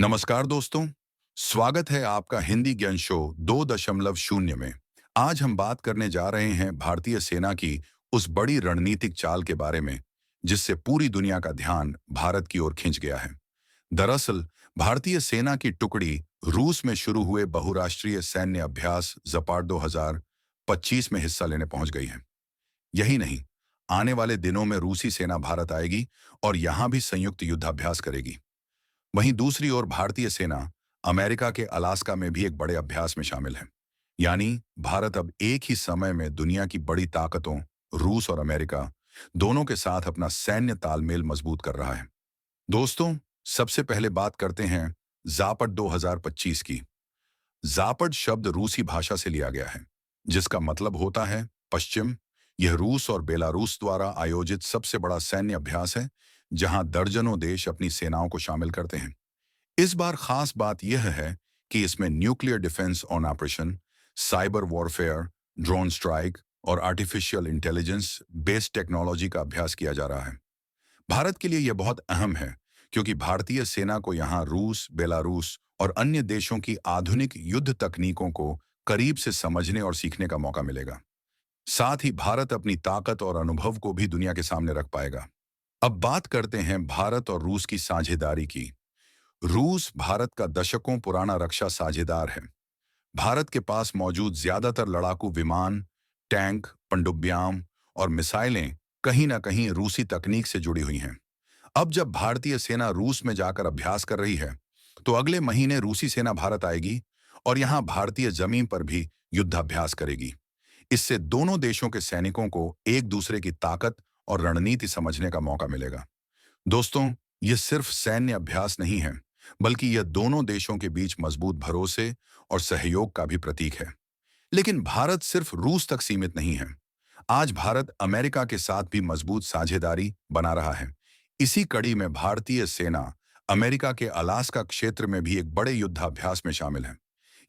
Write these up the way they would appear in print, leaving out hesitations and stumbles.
नमस्कार दोस्तों, स्वागत है आपका हिंदी ज्ञान शो 2.0 में। आज हम बात करने जा रहे हैं भारतीय सेना की उस बड़ी रणनीतिक चाल के बारे में, जिससे पूरी दुनिया का ध्यान भारत की ओर खिंच गया है। दरअसल, भारतीय सेना की टुकड़ी रूस में शुरू हुए बहुराष्ट्रीय सैन्य अभ्यास जपाड 2025 में हिस्सा लेने पहुंच गई है। यही नहीं, आने वाले दिनों में रूसी सेना भारत आएगी और यहां भी संयुक्त युद्धाभ्यास करेगी। वहीं दूसरी ओर भारतीय सेना अमेरिका के अलास्का में भी एक बड़े अभ्यास में शामिल है। यानी भारत अब एक ही समय में दुनिया की बड़ी ताकतों रूस और अमेरिका दोनों के साथ अपना सैन्य तालमेल मजबूत कर रहा है। दोस्तों, सबसे पहले बात करते हैं जापट 2025 की। जापट शब्द रूसी भाषा से लिया गया है, जिसका मतलब होता है पश्चिम। यह रूस और बेलारूस द्वारा आयोजित सबसे बड़ा सैन्य अभ्यास है, जहां दर्जनों देश अपनी सेनाओं को शामिल करते हैं। इस बार खास बात यह है कि इसमें nuclear defence on operation, cyber warfare, drone strike और आर्टिफिशियल इंटेलिजेंस बेस्ड टेक्नोलॉजी का अभ्यास किया जा रहा है। भारत के लिए यह बहुत अहम है, क्योंकि भारतीय सेना को यहां रूस, बेलारूस और अन्य देशों की आधुनिक युद्ध तकनीकों को करीब से समझने और सीखने का मौका मिलेगा। साथ ही भारत अपनी ताकत और अनुभव को भी दुनिया के सामने रख पाएगा। अब बात करते हैं भारत और रूस की साझेदारी की। रूस भारत का दशकों पुराना रक्षा साझेदार है। भारत के पास मौजूद ज्यादातर लड़ाकू विमान, टैंक, पनडुब्बियां और मिसाइलें कहीं ना कहीं रूसी तकनीक से जुड़ी हुई हैं। अब जब भारतीय सेना रूस में जाकर अभ्यास कर रही है, तो अगले महीने रूसी सेना भारत आएगी और यहां भारतीय जमीन पर भी युद्धाभ्यास करेगी। इससे दोनों देशों के सैनिकों को एक दूसरे की ताकत और रणनीति समझने का मौका मिलेगा। दोस्तों, ये सिर्फ सैन्य अभ्यास नहीं है, बल्कि यह दोनों देशों के बीच मजबूत भरोसे और सहयोग का भी प्रतीक है। लेकिन भारत सिर्फ रूस तक सीमित नहीं है। आज भारत अमेरिका के साथ भी मजबूत साझेदारी बना रहा है। इसी कड़ी में भारतीय सेना अमेरिका के अलास्का क्षेत्र में भी एक बड़े युद्धाभ्यास में शामिल है।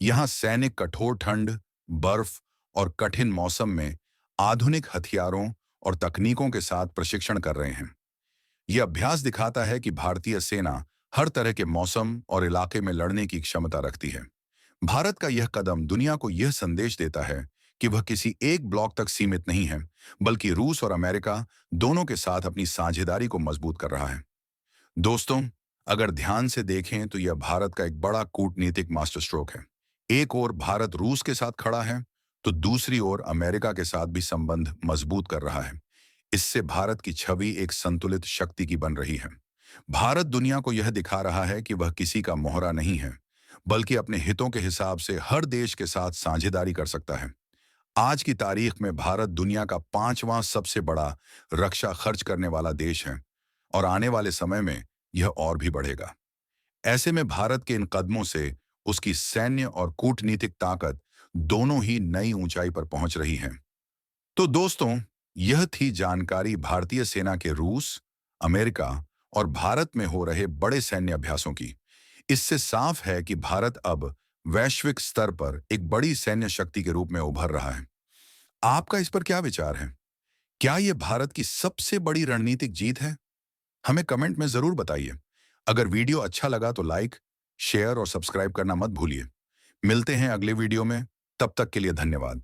यहाँ सैनिक कठोर ठंड, बर्फ और कठिन मौसम में आधुनिक हथियारों और तकनीकों के साथ प्रशिक्षण कर रहे हैं। यह अभ्यास दिखाता है कि भारतीय सेना हर तरह के मौसम और इलाके में लड़ने की क्षमता रखती है। भारत का यह कदम दुनिया को यह संदेश देता है कि वह किसी एक ब्लॉक तक सीमित नहीं है, बल्कि रूस और अमेरिका दोनों के साथ अपनी साझेदारी को मजबूत कर रहा है। दोस्तों, अगर ध्यान से देखें तो यह भारत का एक बड़ा कूटनीतिक मास्टर स्ट्रोक है। एक ओर भारत रूस के साथ खड़ा है, तो दूसरी ओर अमेरिका के साथ भी संबंध मजबूत कर रहा है। इससे भारत की छवि एक संतुलित शक्ति की बन रही है। भारत दुनिया को यह दिखा रहा है कि वह किसी का मोहरा नहीं है, बल्कि अपने हितों के हिसाब से हर देश के साथ साझेदारी कर सकता है। आज की तारीख में भारत दुनिया का 5वां सबसे बड़ा रक्षा खर्च करने वाला देश है और आने वाले समय में यह और भी बढ़ेगा। ऐसे में भारत के इन कदमों से उसकी सैन्य और कूटनीतिक ताकत दोनों ही नई ऊंचाई पर पहुंच रही है। तो दोस्तों, यह थी जानकारी भारतीय सेना के रूस, अमेरिका और भारत में हो रहे बड़े सैन्य अभ्यासों की। इससे साफ है कि भारत अब वैश्विक स्तर पर एक बड़ी सैन्य शक्ति के रूप में उभर रहा है। आपका इस पर क्या विचार है? क्या यह भारत की सबसे बड़ी रणनीतिक जीत है? हमें कमेंट में जरूर बताइए। अगर वीडियो अच्छा लगा तो लाइक, शेयर और सब्सक्राइब करना मत भूलिए। मिलते हैं अगले वीडियो में। तब तक के लिए धन्यवाद।